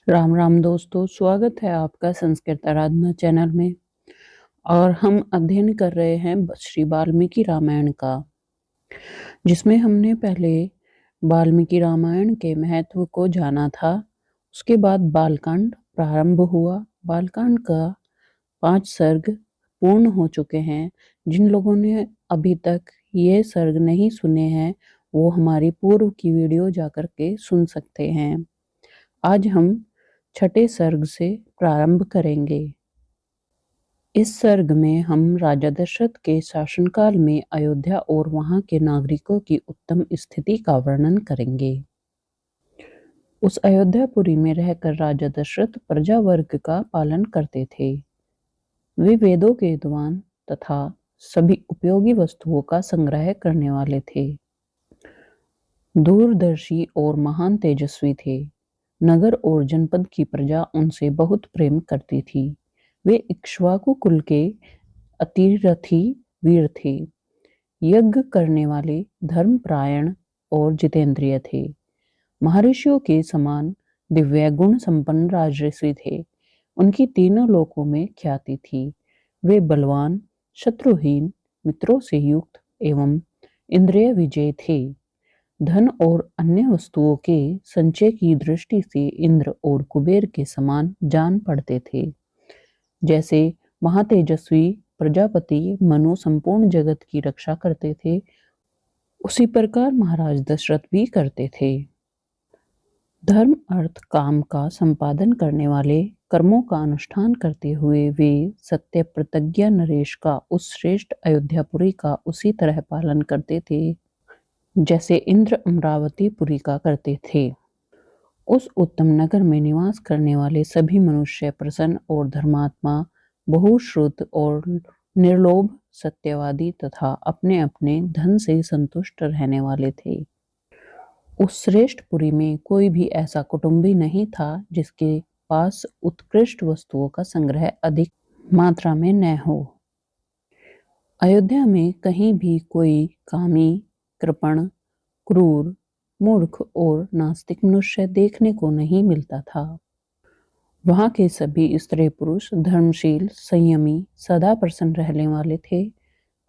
राम राम दोस्तों, स्वागत है आपका संस्कृत आराधना चैनल में। और हम अध्ययन कर रहे हैं श्री वाल्मीकि रामायण का, जिसमें हमने पहले वाल्मीकि रामायण के महत्व को जाना था। उसके बाद बालकांड प्रारंभ हुआ। बालकांड का 5 सर्ग पूर्ण हो चुके हैं। जिन लोगों ने अभी तक ये सर्ग नहीं सुने हैं, वो हमारी पूर्व की वीडियो जाकर के सुन सकते हैं। आज हम छठे सर्ग से प्रारंभ करेंगे। इस सर्ग में हम राजा दशरथ के शासनकाल में अयोध्या और वहां के नागरिकों की उत्तम स्थिति का वर्णन करेंगे। उस अयोध्यापुरी में रहकर राजा दशरथ प्रजा वर्ग का पालन करते थे। वे वेदों के विद्वान तथा सभी उपयोगी वस्तुओं का संग्रह करने वाले थे। दूरदर्शी और महान तेजस्वी थे। नगर और जनपद की प्रजा उनसे बहुत प्रेम करती थी। वे इक्ष्वाकु कुल के अतिरथी वीर थे। यज्ञ करने वाले, धर्मपरायण और जितेंद्रिय थे। महर्षियों के समान दिव्य गुण संपन्न राजर्षि थे। उनकी तीनों लोकों में ख्याति थी। वे बलवान, शत्रुहीन, मित्रों से युक्त एवं इंद्रिय विजय थे। धन और अन्य वस्तुओं के संचय की दृष्टि से इंद्र और कुबेर के समान जान पड़ते थे। जैसे महातेजस्वी प्रजापति मनु संपूर्ण जगत की रक्षा करते थे, उसी प्रकार महाराज दशरथ भी करते थे। धर्म, अर्थ, काम का संपादन करने वाले, कर्मों का अनुष्ठान करते हुए वे सत्य प्रतिज्ञा नरेश का, उस श्रेष्ठ अयोध्यापुरी का उसी तरह पालन करते थे जैसे इंद्र अमरावतीपुरी का करते थे। उस उत्तम नगर में निवास करने वाले सभी मनुष्य प्रसन्न और धर्मात्मा, बहुश्रुत और निर्लोभ, सत्यवादी तथा अपने अपने धन से संतुष्ट रहने वाले थे। उस श्रेष्ठ पुरी में कोई भी ऐसा कुटुंबी नहीं था जिसके पास उत्कृष्ट वस्तुओं का संग्रह अधिक मात्रा में न हो। अयोध्या में कहीं भी कोई कामी, कृपण, क्रूर, मूर्ख और नास्तिक मनुष्य देखने को नहीं मिलता था। वहां के सभी स्त्री पुरुष धर्मशील, संयमी, सदा प्रसन्न रहने वाले थे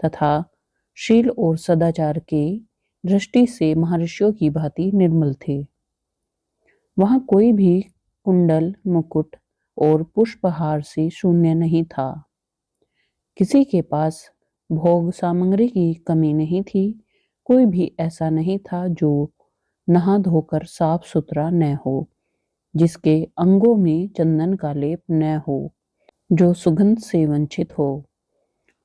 तथा शील और सदाचार के दृष्टि से महर्षियों की भांति निर्मल थे। वहां कोई भी कुंडल, मुकुट और पुष्पहार से शून्य नहीं था। किसी के पास भोग सामग्री की कमी नहीं थी। कोई भी ऐसा नहीं था जो नहा धोकर साफ सुथरा न हो, जिसके अंगों में चंदन का लेप न हो, जो सुगंध से वंचित हो।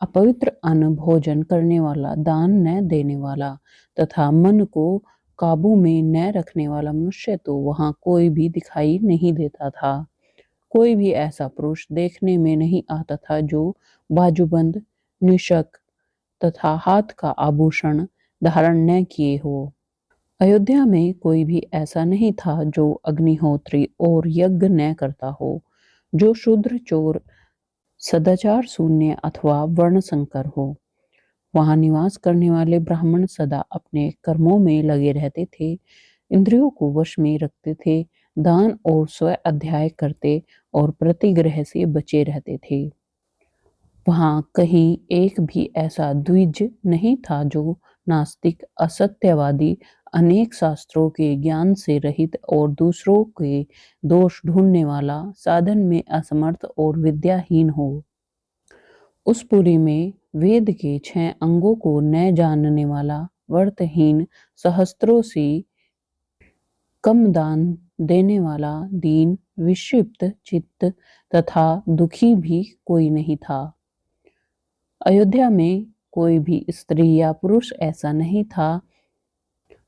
अपवित्र अन्न भोजन करने वाला, दान न देने वाला तथा मन को काबू में न रखने वाला मनुष्य तो वहां कोई भी दिखाई नहीं देता था। कोई भी ऐसा पुरुष देखने में नहीं आता था जो बाजूबंद, निशक तथा हाथ का आभूषण धारण न किए हो। अयोध्या में कोई भी ऐसा नहीं था जो अग्निहोत्री और यज्ञ न करता हो, जो शूद्र, चोर, सदाचार शून्य अथवा वर्ण संकर हो। वहां निवास करने वाले ब्राह्मण सदा अपने कर्मों में लगे रहते थे, इंद्रियों को वश में रखते थे, दान और स्व अध्याय करते और प्रतिग्रह से बचे रहते थे। वहां कहीं एक भी ऐसा द्विज नहीं था जो नास्तिक, असत्यवादी, अनेक शास्त्रों के ज्ञान से रहित और दूसरों के दोष ढूंढने वाला, साधन में असमर्थ और विद्याहीन हो। उस पुरी में वेद के 6 अंगों को न जानने वाला, व्रतहीन, सहस्त्रों से कम दान देने वाला, दीन, विक्षिप्त चित्त तथा दुखी भी कोई नहीं था। अयोध्या में कोई भी स्त्री या पुरुष ऐसा नहीं था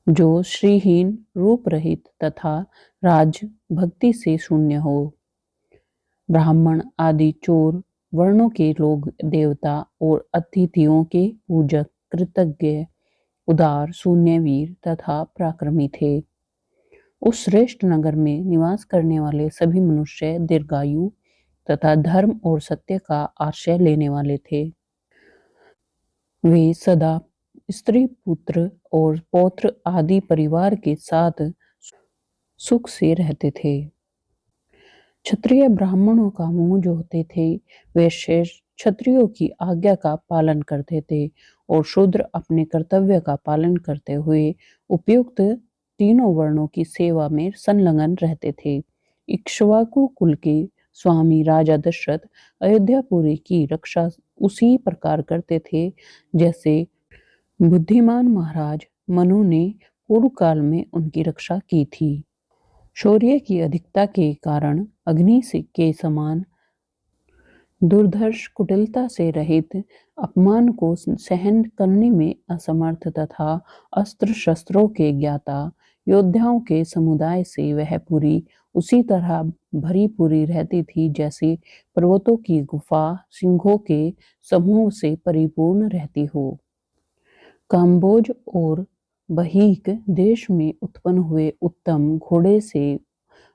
जो श्रीहीन, रूप रहित तथा राज भक्ति से शून्य हो। ब्राह्मण आदि चोर वर्णों के लोग देवता और अतिथियों के पूजक, कृतज्ञ, उदार, शून्यवीर तथा पराक्रमी थे। उस श्रेष्ठ नगर में निवास करने वाले सभी मनुष्य दीर्घायु तथा धर्म और सत्य का आश्रय लेने वाले थे। वे सदा स्त्री, पुत्र और पौत्र आदि परिवार के साथ सुख से रहते थे। क्षत्रिय ब्राह्मणों का मुंह जो होते थे वे शेष क्षत्रियों की आज्ञा का पालन करते थे और शूद्र अपने कर्तव्य का पालन करते हुए उपयुक्त तीनों वर्णों की सेवा में संलग्न रहते थे। इक्ष्वाकु कुल के स्वामी राजा दशरथ अयोध्यापुरी की रक्षा उसी प्रकार करते थे जैसे बुद्धिमान महाराज मनु ने पूर्व काल में उनकी रक्षा की थी। शौर्य की अधिकता के कारण अग्नि के समान दुर्धर्ष कुटिलता से रहित अपमान को सहन करने में असमर्थ तथा अस्त्र शस्त्रों के ज्ञाता योद्धाओं के समुदाय से वह पूरी उसी तरह भरी पूरी रहती थी जैसे पर्वतों की गुफा सिंहों के समूह से परिपूर्ण रहती हो। काम्बोज और बहीक देश में उत्पन्न हुए उत्तम घोड़े से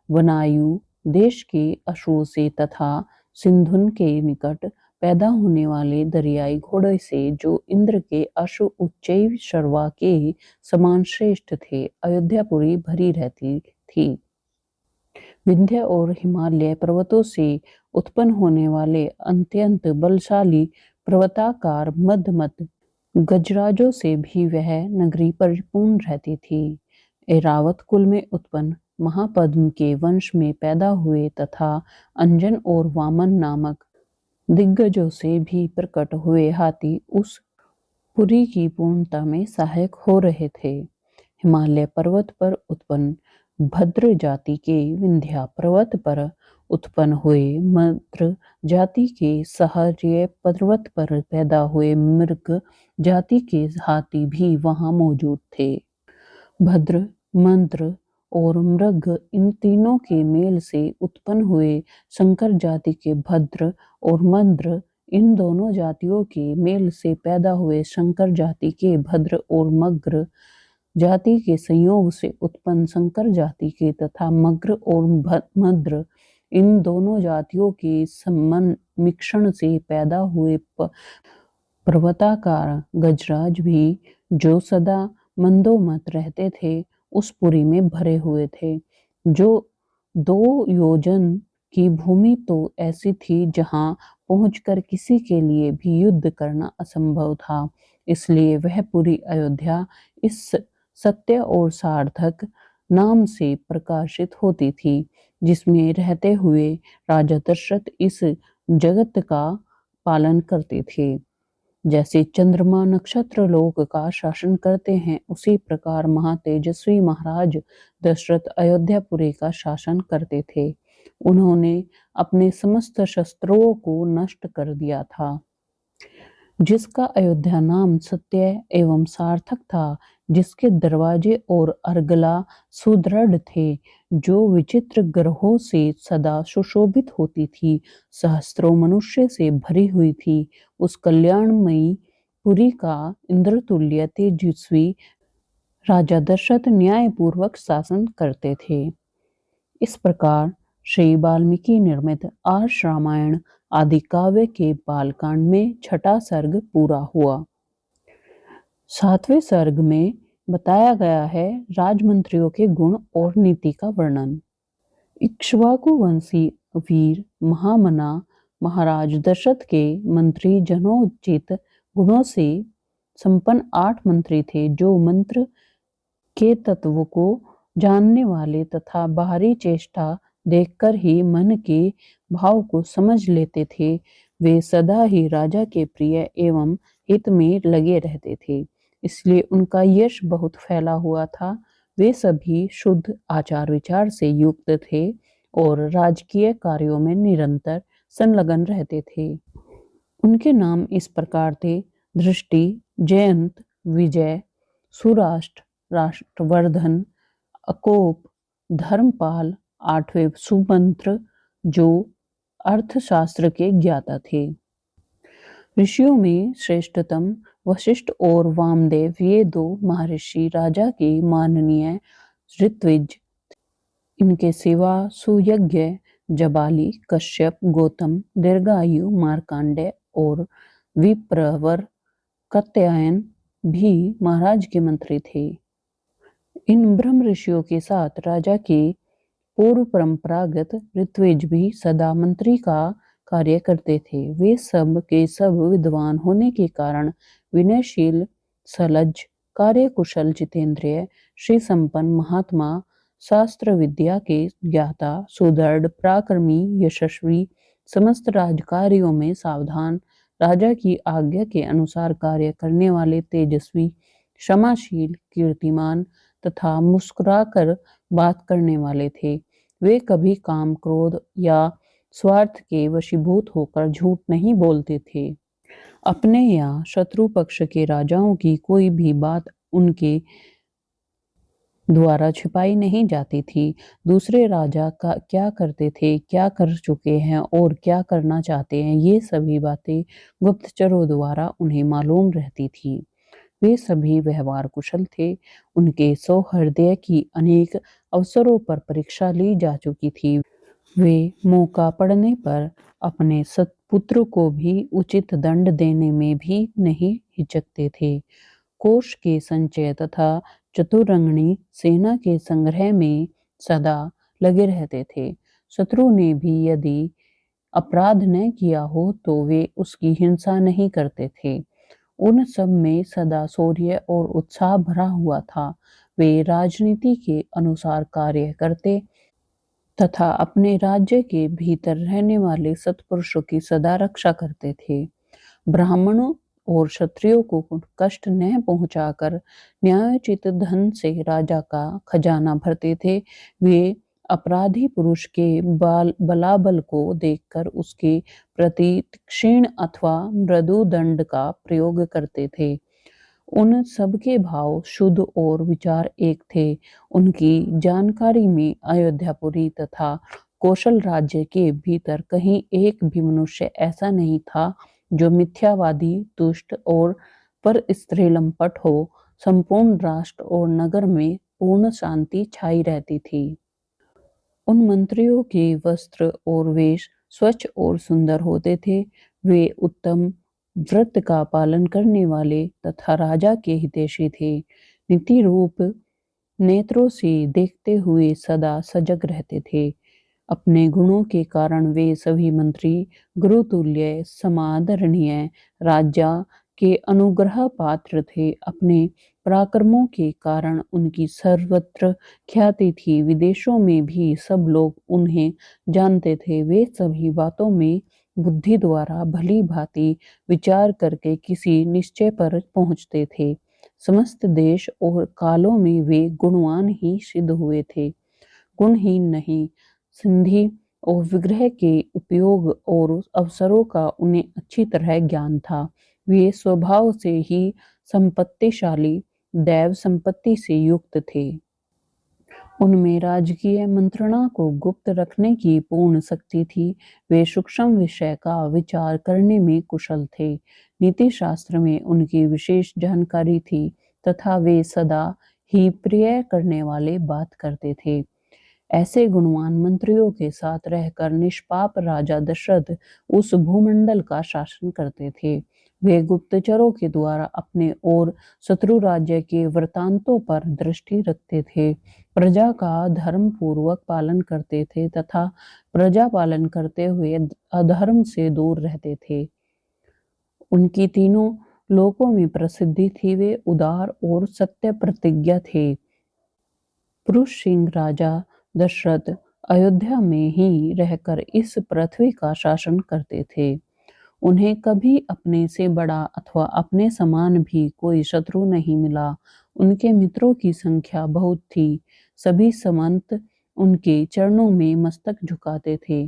वनायु देश के अश्वों से तथा सिंधुन के निकट पैदा होने वाले दरियाई घोड़े से जो इंद्र के अश्व उच्चैः शर्वा के समान श्रेष्ठ थे अयोध्यापुरी भरी रहती थी। विंध्य और हिमालय पर्वतों से उत्पन्न होने वाले अत्यंत बलशाली पर्वताकार मध्यमत गजराजों से भी वह नगरी परिपूर्ण रहती थी। ऐरावत कुल में उत्पन्न महापद्म के वंश में पैदा हुए तथा अंजन और वामन नामक दिग्गजों से भी प्रकट हुए हाथी उस पुरी की पूर्णता में सहायक हो रहे थे। हिमालय पर्वत पर उत्पन्न भद्र जाति के विंध्या पर्वत पर उत्पन्न हुए मद्र जाति के सहर्य पर्वत पर पैदा हुए मृग जाति के हाथी भी वहां मौजूद थे। भद्र मंद्र और मृग इन तीनों के मेल से उत्पन्न हुए शंकर जाति के भद्र और मंद्र इन दोनों जातियों के मेल से पैदा हुए शंकर जाति के भद्र और मग्र जाति के संयोग से उत्पन्न शंकर जाति के तथा मग्र और मद्र इन दोनों जातियों के सम्मिश्रण से पैदा हुए पर्वताकार गजराज भी जो सदा मंदोमत रहते थे उस पुरी में भरे हुए थे। जो 2 योजन की भूमि तो ऐसी थी जहां पहुंचकर किसी के लिए भी युद्ध करना असंभव था, इसलिए वह पूरी अयोध्या इस सत्य और सार्थक नाम से प्रकाशित होती थी जिसमें रहते हुए राजा दशरथ इस जगत का पालन करते थे। जैसे चंद्रमा नक्षत्र लोक का शासन करते हैं उसी प्रकार महातेजस्वी महाराज दशरथ अयोध्यापुरी का शासन करते थे। उन्होंने अपने समस्त शस्त्रों को नष्ट कर दिया था। जिसका अयोध्या नाम सत्य एवं सार्थक था, जिसके दरवाजे और अर्गला सुदृढ़ थे, जो विचित्र ग्रहों से सदा सुशोभित होती थी, सहस्त्रों मनुष्य से भरी हुई थी, उस कल्याणमयी पुरी का इंद्रतुल्य तेजस्वी राजा दशरथ न्यायपूर्वक शासन करते थे। इस प्रकार श्री वाल्मीकि निर्मित आर्ष रामायण आदि काव्य के बालकांड में छठा सर्ग पूरा हुआ। 7वें सर्ग में बताया गया है राजमंत्रियों के गुण और नीति का वर्णन। इक्ष्वाकु वंशी वीर महामना महाराज दशरथ के मंत्री जनोचित गुणों से संपन्न 8 मंत्री थे जो मंत्र के तत्व को जानने वाले तथा बाहरी चेष्टा देखकर ही मन के भाव को समझ लेते थे। वे सदा ही राजा के प्रिय एवं हित में लगे रहते थे, इसलिए उनका यश बहुत फैला हुआ था। वे सभी शुद्ध आचार विचार से युक्त थे और राजकीय कार्यों में निरंतर संलग्न रहते थे। उनके नाम इस प्रकार थे: दृष्टि, जयंत, विजय, सुराष्ट्र, राष्ट्रवर्धन, अकोप, धर्मपाल, 8वें सुमंत्र जो अर्थशास्त्र के ज्ञाता थे। ऋषियों में श्रेष्ठतम वशिष्ठ और वामदेव ये 2 महर्षि राजा के माननीय ऋत्विज। इनके सिवा सुयज्ञ, जबाली, कश्यप, गौतम, दीर्घायु, मार्कंडेय और विप्रवर कात्यायन भी महाराज के मंत्री थे। इन ब्रह्म ऋषियों के साथ राजा के पूर्व परंपरागत ऋत्विज भी सदा मंत्री का कार्य करते थे। वे सब के सब विद्वान होने के कारण विनयशील, सलज, कार्यकुशल, जितेंद्रिय, श्री संपन्न, महात्मा, शास्त्र विद्या के ज्ञाता, सुदृढ़, पराक्रमी, यशस्वी, समस्त राजकार्यों में सावधान, राजा की आज्ञा के अनुसार कार्य करने वाले, तेजस्वी, क्षमाशील, कीर्तिमान तथा मुस्कुराकर बात करने वाले थे। वे कभी काम, क्रोध या स्वार्थ के वशीभूत होकर झूठ नहीं बोलते थे। अपने या शत्रु पक्ष के राजाओं की कोई भी बात उनके द्वारा छिपाई नहीं जाती थी। दूसरे राजा का क्या करते थे, क्या कर चुके हैं और क्या करना चाहते हैं, ये सभी बातें गुप्तचरों द्वारा उन्हें मालूम रहती थी। वे सभी व्यवहार कुशल थे। उनके सौहृदय की अनेक अवसरों पर परीक्षा ली जा चुकी थी। वे मौका पड़ने पर अपने सत्पुत्र को भी उचित दंड देने में भी नहीं हिचकते थे। कोष के संचय तथा चतुरंगनी सेना के संग्रह में सदा लगे रहते थे। शत्रु ने भी यदि अपराध न किया हो तो वे उसकी हिंसा नहीं करते थे। उन सब में सदा शौर्य और उत्साह भरा हुआ था। वे राजनीति के अनुसार कार्य करते तथा अपने राज्य के भीतर रहने वाले सत्पुरुषों की सदा रक्षा करते थे। ब्राह्मणों और क्षत्रियों को कष्ट न पहुंचाकर न्यायोचित धन से राजा का खजाना भरते थे। वे अपराधी पुरुष के बलाबल को देखकर उसके प्रति क्षीण अथवा मृदु दंड का प्रयोग करते थे। उन सबके भाव शुद्ध और विचार एक थे। उनकी जानकारी में अयोध्यापुरी तथा कौशल राज्य के भीतर कहीं एक भी मनुष्य ऐसा नहीं था जो मिथ्यावादी, दुष्ट और पर स्त्री लंपट हो। संपूर्ण राष्ट्र और नगर में पूर्ण शांति छाई रहती थी। उन मंत्रियों के वस्त्र और वेश स्वच्छ और सुंदर होते थे। वे उत्तम व्रत का पालन करने वाले तथा राजा के हितैषी थे। नीति रूप नेत्रों से देखते हुए सदा सजग रहते थे। अपने गुणों के कारण वे सभी मंत्री गुरुतुल्य, समादरणीय, राजा के अनुग्रह पात्र थे। अपने पराक्रमों के कारण उनकी सर्वत्र ख्याति थी। विदेशों में भी सब लोग उन्हें जानते थे। वे सभी बातों में बुद्धि द्वारा भली भांति विचार करके किसी निश्चय पर पहुंचते थे। समस्त देश और कालों में वे गुणवान ही सिद्ध हुए थे, गुणहीन नहीं। संधि और विग्रह के उपयोग और अवसरों का उन्हें अच्छी तरह ज्ञान था। वे स्वभाव से ही संपत्तिशाली, दैव संपत्ति से युक्त थे। उनमें राजकीय मंत्रणा को गुप्त रखने की पूर्ण शक्ति थी। वे सूक्ष्म विषय का विचार करने में कुशल थे। नीति शास्त्र में उनकी विशेष जानकारी थी तथा वे सदा ही प्रिय करने वाले बात करते थे। ऐसे गुणवान मंत्रियों के साथ रहकर निष्पाप राजा दशरथ उस भूमंडल का शासन करते थे। वे गुप्तचरों के द्वारा अपने और शत्रु राज्य के वृतांतों पर दृष्टि रखते थे, प्रजा का धर्म पूर्वक पालन करते थे तथा प्रजा पालन करते हुए अधर्म से दूर रहते थे। उनकी तीनों लोकों में प्रसिद्धि थी। वे उदार और सत्य प्रतिज्ञा थे। पुरुष सिंह राजा दशरथ अयोध्या में ही रहकर इस पृथ्वी का शासन करते थे। उन्हें कभी अपने से बड़ा अथवा अपने समान भी कोई शत्रु नहीं मिला। उनके मित्रों की संख्या बहुत थी। सभी समंत उनके चरणों में मस्तक झुकाते थे।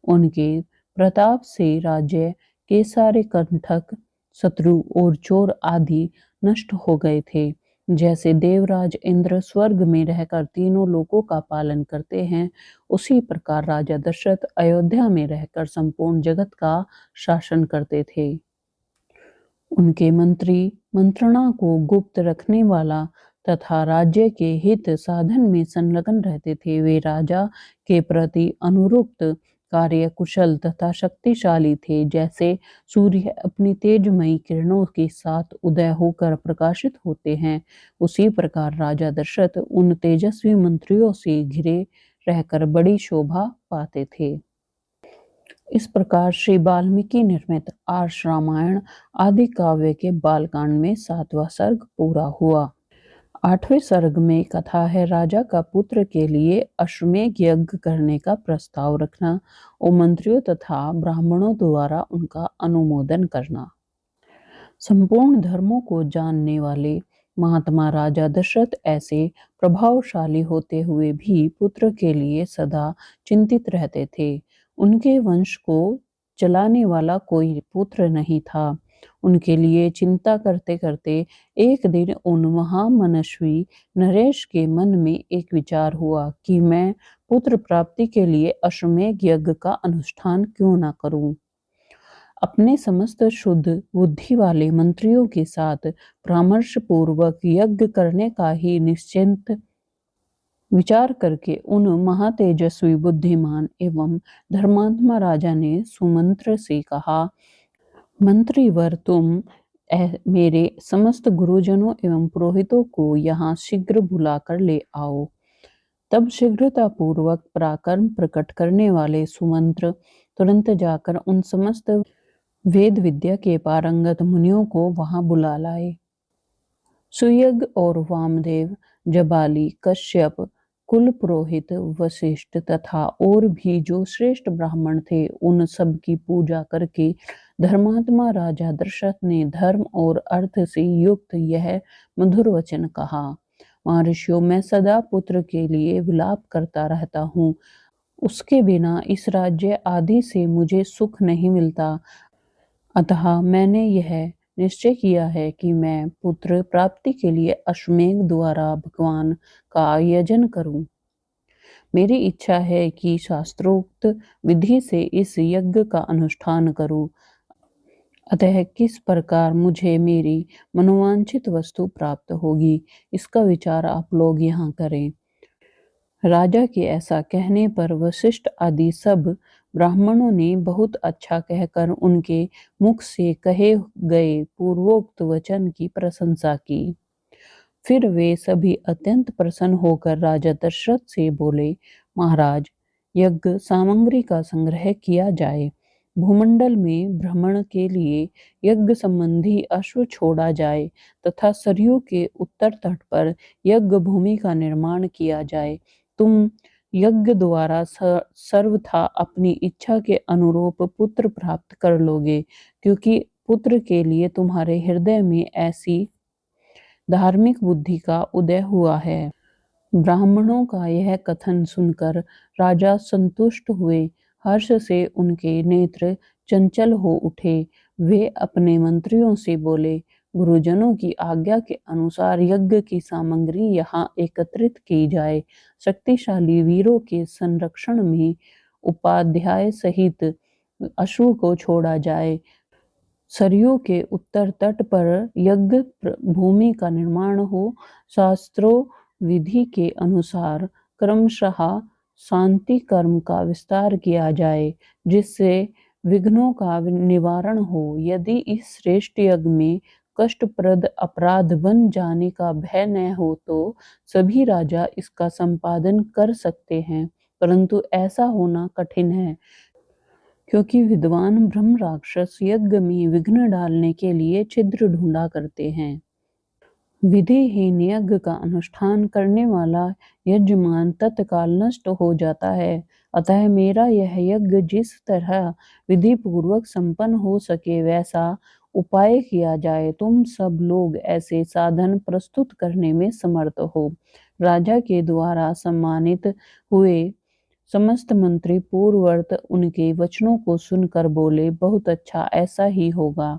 उनके प्रताप से राज्य के सारे कंटक, शत्रु और चोर आदि नष्ट हो गए थे। जैसे देवराज इंद्र स्वर्ग में रहकर तीनों लोकों का पालन करते हैं, उसी प्रकार राजा दशरथ अयोध्या में रहकर संपूर्ण जगत का शासन करते थे। उनके मंत्री मंत्रणा को गुप्त रखने वाला तथा राज्य के हित साधन में संलग्न रहते थे। वे राजा के प्रति अनुरुक्त, कार्य कुशल तथा शक्तिशाली थे। जैसे सूर्य अपनी तेजमयी किरणों के साथ उदय होकर प्रकाशित होते हैं, उसी प्रकार राजा दशरथ उन तेजस्वी मंत्रियों से घिरे रहकर बड़ी शोभा पाते थे। इस प्रकार श्री वाल्मीकि निर्मित आर्ष रामायण आदि काव्य के बालकांड में 7वां सर्ग पूरा हुआ। 8वें सर्ग में कथा है राजा का पुत्र के लिए अश्वमेध यज्ञ करने का प्रस्ताव रखना और मंत्रियों तथा ब्राह्मणों द्वारा उनका अनुमोदन करना। संपूर्ण धर्मों को जानने वाले महात्मा राजा दशरथ ऐसे प्रभावशाली होते हुए भी पुत्र के लिए सदा चिंतित रहते थे। उनके वंश को चलाने वाला कोई पुत्र नहीं था। उनके लिए चिंता करते करते एक दिन उन महामनस्वी नरेश के मन में एक विचार हुआ कि मैं पुत्र प्राप्ति के लिए अश्वमेध यज्ञ का अनुष्ठान क्यों न करूं। अपने समस्त शुद्ध बुद्धि वाले मंत्रियों के साथ परामर्श पूर्वक यज्ञ करने का ही निश्चिंत विचार करके उन महातेजस्वी बुद्धिमान एवं धर्मात्मा राजा ने सुमंत्र से कहा, मंत्रीवर तुम मेरे समस्त गुरुजनों एवं पुरोहितों को यहाँ शीघ्र बुलाकर ले आओ। तब शीघ्रता पूर्वक पराक्रम प्रकट करने वाले सुमंत्र तुरंत जाकर उन समस्त वेद विद्या के पारंगत मुनियों को वहां बुला लाए। सुयज्ञ और वामदेव, जबाली, कश्यप, कुल पुरोहित, वशिष्ठ तथा और भी जो श्रेष्ठ ब्राह्मण थे, उन सब की पूजा करके धर्मात्मा राजा दशरथ ने धर्म और अर्थ से युक्त यह मधुर वचन कहा। महर्षियों, मैं सदा पुत्र के लिए विलाप करता रहता हूँ। उसके बिना इस राज्य आदि से मुझे सुख नहीं मिलता। अतः मैंने यह निश्चय किया है कि मैं पुत्र प्राप्ति के लिए अश्वमेध द्वारा भगवान का यजन करूं। मेरी इच्छा है कि शास्त्रोक्त विधि से इस यज्ञ का अनुष्ठान करूं। अतः किस प्रकार मुझे मेरी मनोवांछित वस्तु प्राप्त होगी, इसका विचार आप लोग यहाँ करें। राजा के ऐसा कहने पर वशिष्ठ आदि सब ब्राह्मणों ने बहुत अच्छा कहकर उनके मुख से कहे गए पूर्वोक्त वचन की प्रशंसा की। फिर वे सभी अत्यंत प्रसन्न होकर राजा दशरथ से बोले, महाराज, यज्ञ सामग्री का संग्रह किया जाए। भूमंडल में भ्रमण के लिए यज्ञ संबंधी अश्व छोड़ा जाए तथा सरयू के उत्तर तट पर यज्ञ भूमि का निर्माण किया जाए। तुम यज्ञ द्वारा सर्वथा अपनी इच्छा के अनुरूप पुत्र प्राप्त कर लोगे, क्योंकि पुत्र के लिए तुम्हारे हृदय में ऐसी धार्मिक बुद्धि का उदय हुआ है। ब्राह्मणों का यह कथन सुनकर राजा संतुष्ट हुए। हर्ष से उनके नेत्र चंचल हो उठे। वे अपने मंत्रियों से बोले, गुरुजनों की आज्ञा के अनुसार यज्ञ की सामग्री यहाँ एकत्रित की जाए। शक्तिशाली वीरों के संरक्षण में उपाध्याय सहित अश्व को छोड़ा जाए। सरयू के उत्तर तट पर यज्ञ भूमि का निर्माण हो। शास्त्रों विधि के अनुसार क्रमशः शांति कर्म का विस्तार किया जाए, जिससे विघ्नों का निवारण हो। यदि इस श्रेष्ठ यज्ञ में कष्टप्रद अपराध बन जाने का भय न हो तो सभी राजा इसका संपादन कर सकते हैं, परंतु ऐसा होना कठिन है, क्योंकि विद्वान ब्रह्म राक्षस यज्ञ में विघ्न डालने के लिए छिद्र ढूंढा करते हैं। विधिहीन यज्ञ का अनुष्ठान करने वाला यजमान तत्काल नष्ट हो जाता है। अतः मेरा यह यज्ञ जिस तरह विधि पूर्वक संपन्न हो सके वैसा उपाय किया जाए। तुम सब लोग ऐसे साधन प्रस्तुत करने में समर्थ हो। राजा के द्वारा सम्मानित हुए समस्त मंत्री पूर्ववत उनके वचनों को सुनकर बोले, बहुत अच्छा, ऐसा ही होगा।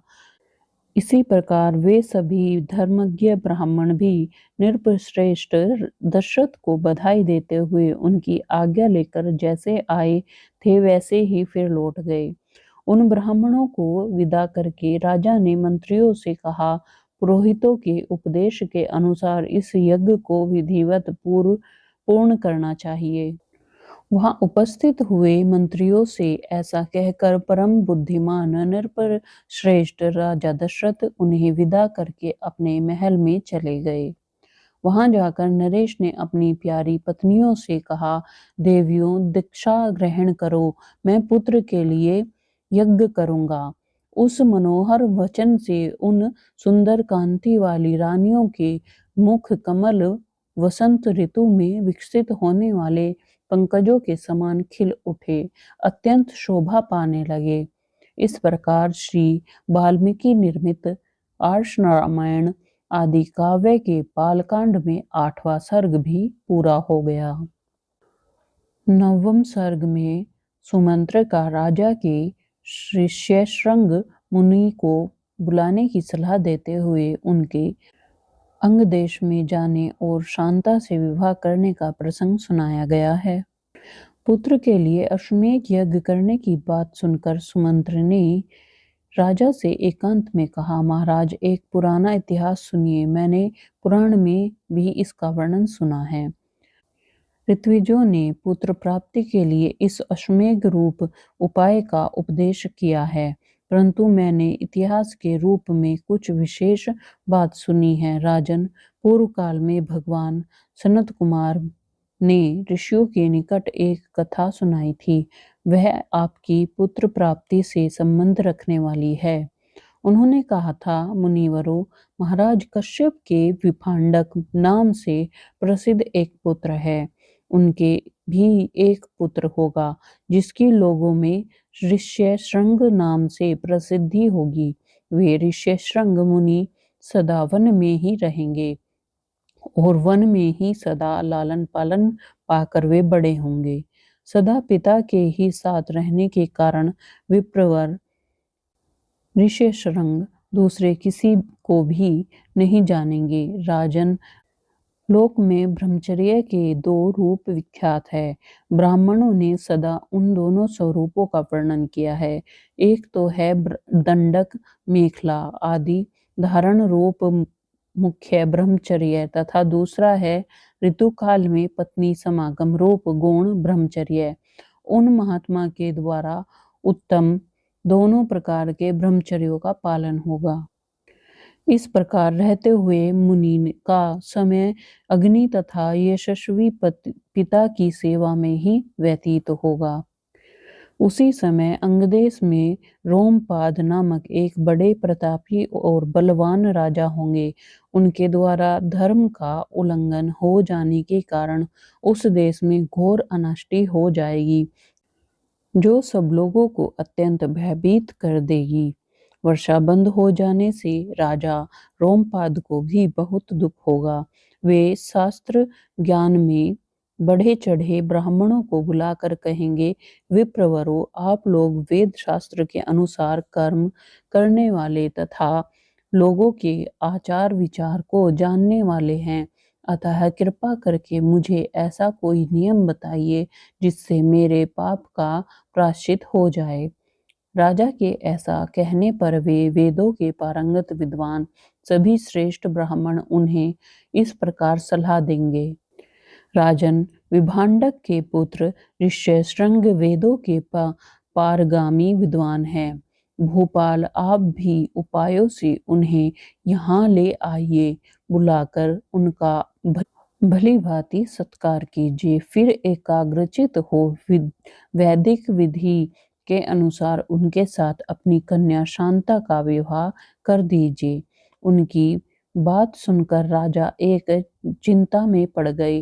इसी प्रकार वे सभी धर्मज्ञ ब्राह्मण भी नृपश्रेष्ठ दशरथ को बधाई देते हुए उनकी आज्ञा लेकर जैसे आए थे वैसे ही फिर लौट गए। उन ब्राह्मणों को विदा करके राजा ने मंत्रियों से कहा, पुरोहितों के उपदेश के अनुसार इस यज्ञ को विधिवत पूर्ण करना चाहिए। वहां उपस्थित हुए मंत्रियों से ऐसा कहकर परम बुद्धिमान नृपश्रेष्ठ राजा दशरथ उन्हें विदा करके अपने महल में चले गए। वहां जाकर नरेश ने अपनी प्यारी पत्नियों से कहा, देवियों दीक्षा ग्रहण करो, मैं पुत्र के लिए यज्ञ करूंगा। उस मनोहर वचन से उन सुंदर कांति वाली रानियों के मुख कमल वसंत ऋतु में विकसित होने वाले पंकजों के समान खिल उठे, अत्यंत शोभा पाने लगे। इस प्रकार श्री वाल्मीकि निर्मित आर्ष रामायण आदि काव्य के बालकांड में 8वां सर्ग भी पूरा हो गया। 9वें सर्ग में सुमंत्र का राजा के ऋष्यशृंग मुनि को बुलाने की सलाह देते हुए उनके अंग देश में जाने और शांता से विवाह करने का प्रसंग सुनाया गया है। पुत्र के लिए अश्वमेध यज्ञ करने की बात सुनकर सुमंत्र ने राजा से एकांत में कहा, महाराज एक पुराना इतिहास सुनिए, मैंने पुराण में भी इसका वर्णन सुना है। ऋत्विजों ने पुत्र प्राप्ति के लिए इस अश्वमेध रूप उपाय का उपदेश किया है, परंतु मैंने इतिहास के रूप में कुछ विशेष बात सुनी है। राजन, पूर्व काल में भगवान सनत कुमार ने ऋषियों के निकट एक कथा सुनाई थी। वह आपकी पुत्र प्राप्ति से संबंध रखने वाली है। उन्होंने कहा था, मुनिवरों, महाराज कश्यप के विभांडक नाम से प्रसिद्ध एक पुत्र है। उनके भी एक पुत्र होगा जिसकी लोगों में ऋष्यशृंग नाम से प्रसिद्धि होगी। वे ऋष्यशृंग मुनि सदा वन में ही रहेंगे और वन में ही सदा लालन पालन पाकर वे बड़े होंगे। सदा पिता के ही साथ रहने के कारण विप्रवर ऋष्यशृंग दूसरे किसी को भी नहीं जानेंगे। राजन, लोक में ब्रह्मचर्य के 2 रूप विख्यात है। ब्राह्मणों ने सदा उन दोनों स्वरूपों का वर्णन किया है। एक तो है दंडक, मेखला आदि धारण रूप मुख्य ब्रह्मचर्य, तथा दूसरा है ऋतुकाल में पत्नी समागम रूप गौण ब्रह्मचर्य। उन महात्मा के द्वारा उत्तम दोनों प्रकार के ब्रह्मचर्यों का पालन होगा। इस प्रकार रहते हुए मुनि का समय अग्नि तथा यशस्वी पिता की सेवा में ही व्यतीत होगा। उसी समय अंगदेश में रोमपाद नामक एक बड़े प्रतापी और बलवान राजा होंगे। उनके द्वारा धर्म का उल्लंघन हो जाने के कारण उस देश में घोर अनाष्टि हो जाएगी, जो सब लोगों को अत्यंत भयभीत कर देगी। वर्षा बंद हो जाने से राजा रोमपाद को भी बहुत दुख होगा। वे शास्त्र ज्ञान में बढ़े चढ़े ब्राह्मणों को बुलाकर कहेंगे, विप्रवरों, आप लोग वेद शास्त्र के अनुसार कर्म करने वाले तथा लोगों के आचार विचार को जानने वाले हैं, अतः कृपा करके मुझे ऐसा कोई नियम बताइए जिससे मेरे पाप का प्रायश्चित हो जाए। राजा के ऐसा कहने पर वे वेदों के पारंगत विद्वान सभी श्रेष्ठ ब्राह्मण उन्हें इस प्रकार सलाह देंगे। राजन, विभांडक के पुत्र ऋष्यशृंग वेदों के पारगामी विद्वान हैं। भूपाल, आप भी उपायों से उन्हें यहाँ ले आइए। बुलाकर उनका भली भांति सत्कार कीजिए, फिर एकाग्रचित हो वैदिक विधि के अनुसार उनके साथ अपनी कन्या शांता का विवाह कर दीजिए। उनकी बात सुनकर राजा एक चिंता में पड़ गए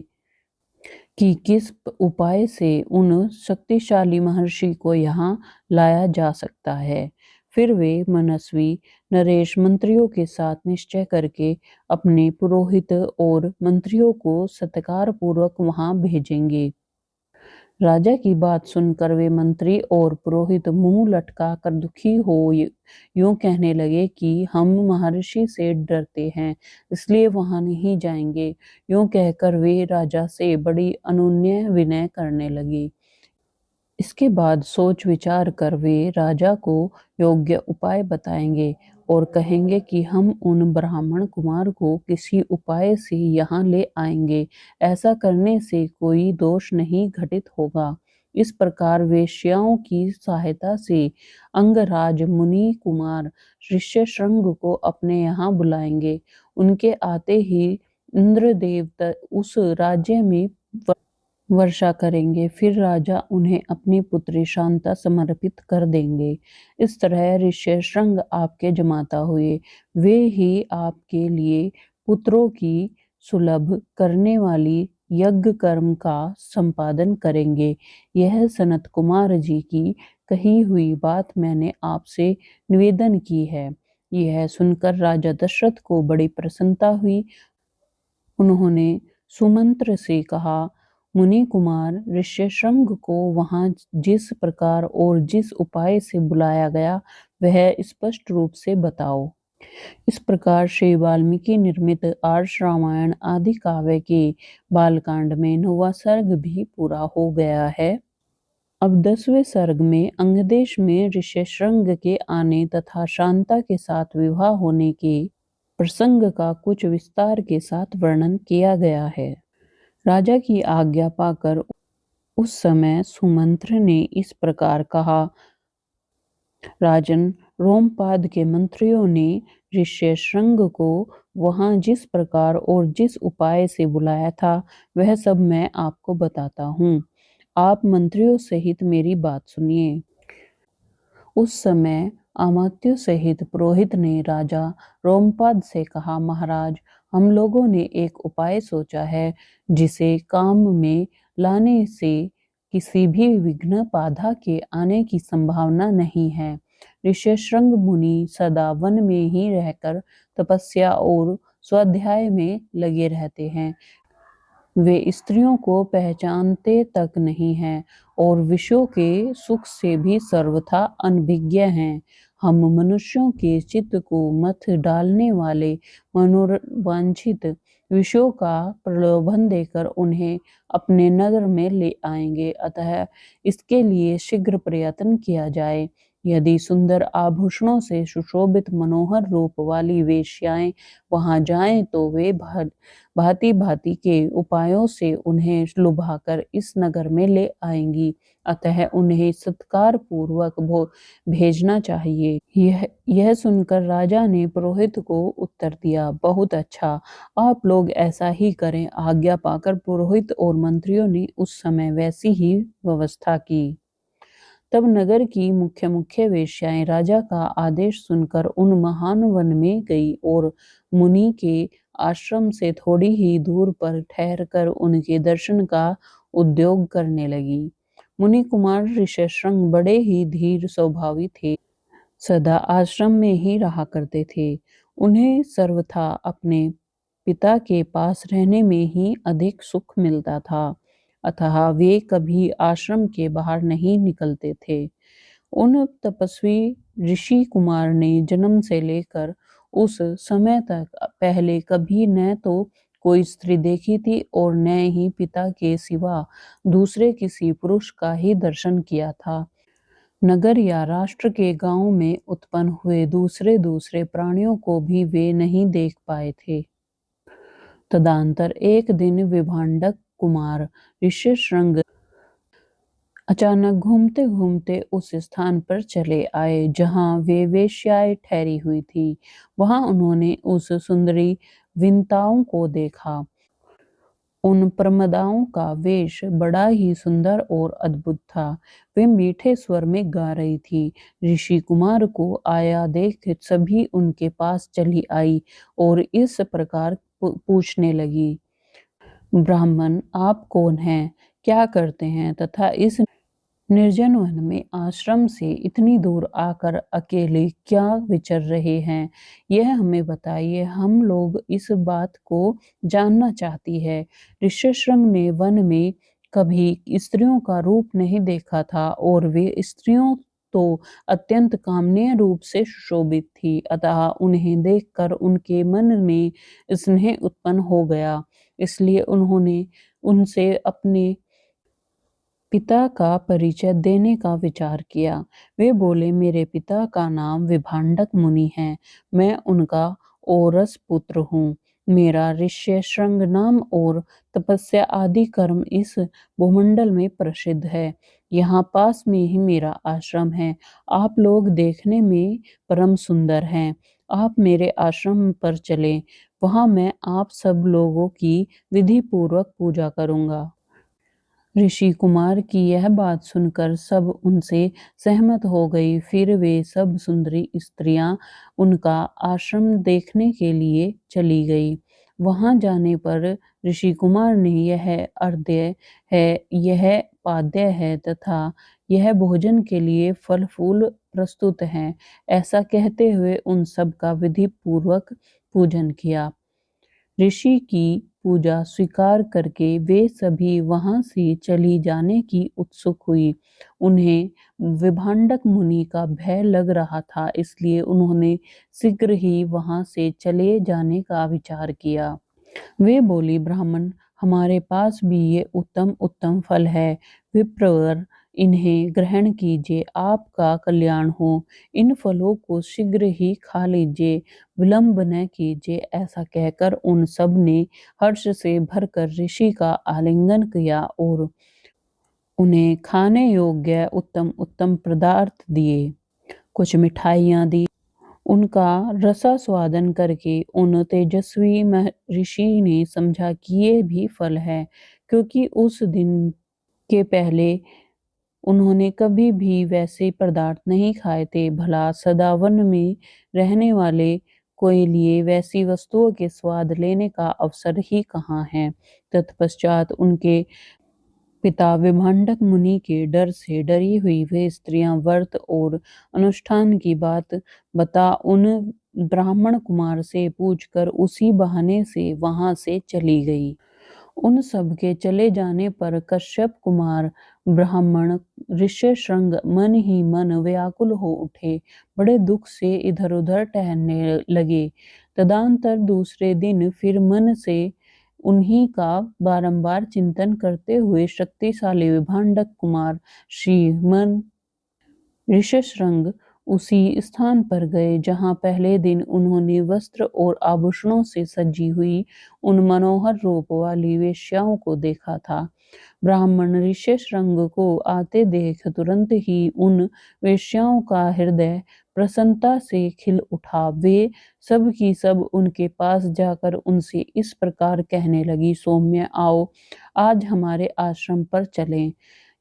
कि किस उपाय से उन शक्तिशाली महर्षि को यहाँ लाया जा सकता है। फिर वे मनस्वी नरेश मंत्रियों के साथ निश्चय करके अपने पुरोहित और मंत्रियों को सत्कार पूर्वक वहां भेजेंगे। राजा की बात सुनकर वे मंत्री और पुरोहित मुंह लटका कर दुखी हो यूं कहने लगे कि हम महर्षि से डरते हैं, इसलिए वहां नहीं जाएंगे। यूं कहकर वे राजा से बड़ी अनुनय विनय करने लगे। इसके बाद सोच विचार कर वे राजा को योग्य उपाय बताएंगे और कहेंगे कि हम उन ब्राह्मण कुमार को किसी उपाय से यहाँ ले आएंगे। ऐसा करने से कोई दोष नहीं घटित होगा। इस प्रकार वेश्याओं की सहायता से अंगराज मुनि कुमार ऋष्यशृंग को अपने यहाँ बुलाएंगे। उनके आते ही इंद्रदेव उस राज्य में वर्षा करेंगे, फिर राजा उन्हें अपनी पुत्री शांता समर्पित कर देंगे। इस तरह ऋष्यशृंग आपके जमाता हुए, वे ही आपके लिए पुत्रों की सुलभ करने वाली यज्ञ कर्म का संपादन करेंगे। यह सनत कुमार जी की कही हुई बात मैंने आपसे निवेदन की है। यह सुनकर राजा दशरथ को बड़ी प्रसन्नता हुई। उन्होंने सुमंत्र से कहा, मुनि कुमार, ऋष्यशृंग को वहां जिस प्रकार और जिस उपाय से बुलाया गया वह स्पष्ट रूप से बताओ। इस प्रकार श्री वाल्मीकि निर्मित आर्ष रामायण आदि काव्य के बालकांड में 9वां सर्ग भी पूरा हो गया है। अब 10वें सर्ग में अंगदेश में ऋष्यशृंग के आने तथा शांता के साथ विवाह होने के प्रसंग का कुछ विस्तार के साथ वर्णन किया गया है। राजा की आज्ञा पाकर उस समय सुमंत्र ने इस प्रकार कहा, राजन, रोमपाद के मंत्रियों ने ऋष्यशृंग को वहां जिस प्रकार और जिस उपाय से बुलाया था वह सब मैं आपको बताता हूँ। आप मंत्रियों सहित मेरी बात सुनिए। उस समय अमात्यों सहित पुरोहित ने राजा रोमपाद से कहा, महाराज, हम लोगों ने एक उपाय सोचा है जिसे काम में लाने से किसी भी विघ्न बाधा के आने की संभावना नहीं है। ऋष्यशृंग मुनि सदा वन में ही रहकर तपस्या और स्वाध्याय में लगे रहते हैं। वे स्त्रियों को पहचानते तक नहीं हैं और विषयों के सुख से भी सर्वथा अनभिज्ञ हैं। हम मनुष्यों के चित्त को मथ डालने वाले मनोवांछित विषयों का प्रलोभन देकर उन्हें अपने नगर में ले आएंगे। अतः इसके लिए शीघ्र प्रयत्न किया जाए। यदि सुंदर आभूषणों से सुशोभित मनोहर रूप वाली वेश्याएं वहां जाएं तो वे भांति भांति के उपायों से उन्हें लुभाकर इस नगर में ले आएंगी। अतः उन्हें सत्कार पूर्वक भेजना चाहिए। यह सुनकर राजा ने पुरोहित को उत्तर दिया, बहुत अच्छा, आप लोग ऐसा ही करें। आज्ञा पाकर पुरोहित और मंत्रियों ने उस समय वैसी ही व्यवस्था की। तब नगर की मुख्य मुख्य वेश्याएं राजा का आदेश सुनकर उन महान वन में गई और मुनि के आश्रम से थोड़ी ही दूर पर ठहरकर उनके दर्शन का उद्योग करने लगी। मुनि कुमार ऋष्यशृंग बड़े ही धीर स्वभावी थे, सदा आश्रम में ही रहा करते थे। उन्हें सर्वथा अपने पिता के पास रहने में ही अधिक सुख मिलता था, अतः वे कभी आश्रम के बाहर नहीं निकलते थे। उन तपस्वी ऋषि कुमार ने जन्म से लेकर उस समय तक पहले कभी न तो कोई स्त्री देखी थी और न ही पिता के सिवा दूसरे किसी पुरुष का ही दर्शन किया था। नगर या राष्ट्र के गांव में उत्पन्न हुए दूसरे दूसरे प्राणियों को भी वे नहीं देख पाए थे। तदंतर एक दिन विभांडक कुमार ऋष्यशृंग अचानक घूमते घूमते उस स्थान पर चले आए जहां वे वेश्याएं ठहरी हुई थी। वहां उन्होंने उस सुंदरी विंताओं को देखा। उन प्रमदाओं का वेश बड़ा ही सुंदर और अद्भुत था। वे मीठे स्वर में गा रही थी। ऋषि कुमार को आया देख सभी उनके पास चली आई और इस प्रकार पूछने लगी, ब्राह्मण, आप कौन हैं, क्या करते हैं तथा इस निर्जन वन में आश्रम से इतनी दूर आकर अकेले क्या विचर रहे हैं, यह हमें बताइए। हम लोग इस बात को जानना चाहती है। ऋष्यशृंग ने वन में कभी स्त्रियों का रूप नहीं देखा था और वे स्त्रियों तो अत्यंत कामनीय रूप से सुशोभित थी, अतः उन्हें देखकर उनके मन में स्नेह उत्पन्न हो गया। इसलिए उन्होंने उनसे अपने पिता का परिचय देने का विचार किया। वे बोले, मेरे पिता का नाम विभांडक मुनि है, मैं उनका औरस पुत्र हूँ। मेरा ऋष्यशृंग नाम और तपस्या आदि कर्म इस भूमंडल में प्रसिद्ध है। यहाँ पास में ही मेरा आश्रम है। आप लोग देखने में परम सुंदर हैं। आप मेरे आश्रम पर चलें, वहाँ मैं आप सब लोगों की विधि पूर्वक पूजा करूँगा। ऋषि कुमार की यह बात सुनकर सब उनसे सहमत हो गई। फिर वे सब सुंदरी स्त्रियां उनका आश्रम देखने के लिए चली गई। वहां जाने पर ऋषि कुमार ने यह अर्घ्य है, यह पाद्य है तथा यह भोजन के लिए फल फूल प्रस्तुत हैं, ऐसा कहते हुए उन सब का विधि पूर्वक पूजन किया। ऋषि की पूजा स्वीकार करके वे सभी वहां से चली जाने की उत्सुक हुई। उन्हें विभांडक मुनि का भय लग रहा था, इसलिए उन्होंने शीघ्र ही वहां से चले जाने का विचार किया। वे बोली, ब्राह्मण, हमारे पास भी ये उत्तम उत्तम फल है। विप्रवर, इन्हें ग्रहण कीजिए, आपका कल्याण हो। इन फलों को शीघ्र ही खा लीजिए, विलंब न कीजिए। ऐसा कहकर उन सब ने हर्ष से भरकर ऋषि का आलिंगन किया और उन्हें खाने योग्य उत्तम उत्तम पदार्थ दिए। कुछ मिठाइयाँ दी। उनका रसास्वादन करके उन तेजस्वी ऋषि ने समझा कि ये भी फल है, क्योंकि उस दिन के पहले उन्होंने कभी भी वैसे पदार्थ नहीं खाए थे। भला सदा वन में रहने वाले कोई लिए वैसी वस्तुओं के स्वाद लेने का अवसर ही कहाँ है। तत्पश्चात उनके पिता विभांडक मुनि के डर से डरी हुई वे स्त्रियां व्रत और अनुष्ठान की बात बता उन ब्राह्मण कुमार से पूछकर उसी बहाने से वहां से चली गई। उन सब के चले जाने पर कश्यप कुमार ब्राह्मण ऋष्यशृंग मन ही मन व्याकुल हो उठे, बड़े दुख से इधर उधर टहलने लगे। तदंतर दूसरे दिन फिर मन से उन्हीं का बारंबार चिंतन करते हुए शक्तिशाली विभांडक कुमार श्रीमन ऋष्यशृंग उसी स्थान पर गए जहां पहले दिन उन्होंने वस्त्र और आभूषणों से सजी हुई उन मनोहर रूप वाली वेश्याओं को देखा था। ब्राह्मण ऋष्यशृंग को आते देख तुरंत ही उन वेश्याओं का हृदय प्रसन्नता से खिल उठा। वे सब की सब उनके पास जाकर उनसे इस प्रकार कहने लगी, सौम्य, आओ आज हमारे आश्रम पर चलें।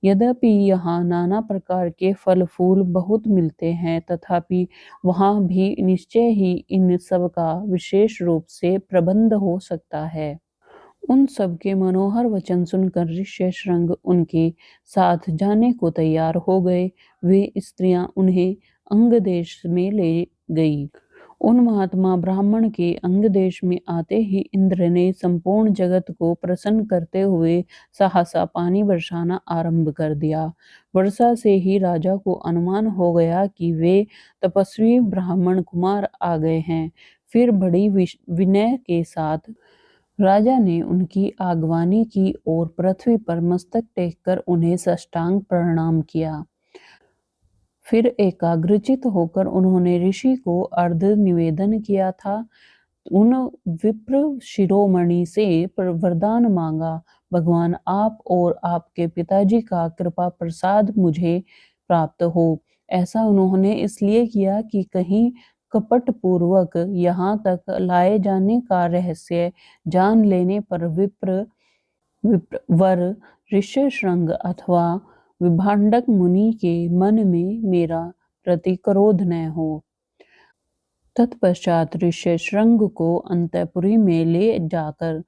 यद्यपि यहाँ नाना प्रकार के फल फूल बहुत मिलते हैं, तथापि वहाँ भी निश्चय ही इन सब का विशेष रूप से प्रबंध हो सकता है। उन सब के मनोहर वचन सुनकर ऋष्यशृंग उनके साथ जाने को तैयार हो गए। वे स्त्रियां उन्हें अंग देश में ले गई। उन महात्मा ब्राह्मण के अंग देश में आते ही इंद्र ने संपूर्ण जगत को प्रसन्न करते हुए सहसा पानी बरसाना आरंभ कर दिया। वर्षा से ही राजा को अनुमान हो गया कि वे तपस्वी ब्राह्मण कुमार आ गए हैं। फिर बड़ी विनय के साथ राजा ने उनकी आगवानी की और पृथ्वी पर मस्तक टेककर उन्हें साष्टांग प्रणाम किया। फिर एकाग्रचित होकर उन्होंने ऋषि को अर्घ निवेदन किया था। उन विप्र शिरोमणि से वरदान मांगा, भगवान आप और आपके पिताजी का कृपा प्रसाद मुझे प्राप्त हो। ऐसा उन्होंने इसलिए किया कि कहीं कपट पूर्वक यहाँ तक लाए जाने का रहस्य जान लेने पर वर ऋष्यशृंग अथवा विभांडक मुनि के मन में मेरा प्रति क्रोध न हो। तत्पश्चात ऋष्यशृंग को अंतःपुरी में ले जाकर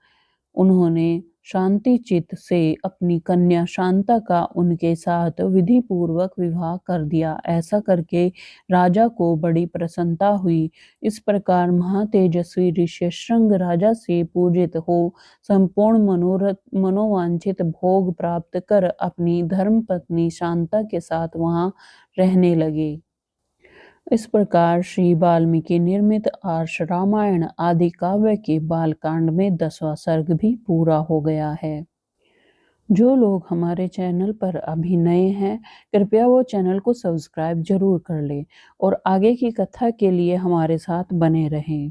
उन्होंने शांति चित्त से अपनी कन्या शांता का उनके साथ विधि पूर्वक विवाह कर दिया। ऐसा करके राजा को बड़ी प्रसन्नता हुई। इस प्रकार महातेजस्वी ऋष्यशृंग राजा से पूजित हो संपूर्ण मनोवांछित भोग प्राप्त कर अपनी धर्मपत्नी शांता के साथ वहां रहने लगे। इस प्रकार श्री वाल्मीकि निर्मित आर्ष रामायण आदि काव्य के बालकांड में 10वां सर्ग भी पूरा हो गया है। जो लोग हमारे चैनल पर अभी नए हैं, कृपया वो चैनल को सब्सक्राइब जरूर कर लें और आगे की कथा के लिए हमारे साथ बने रहें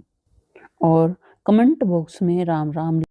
और कमेंट बॉक्स में राम राम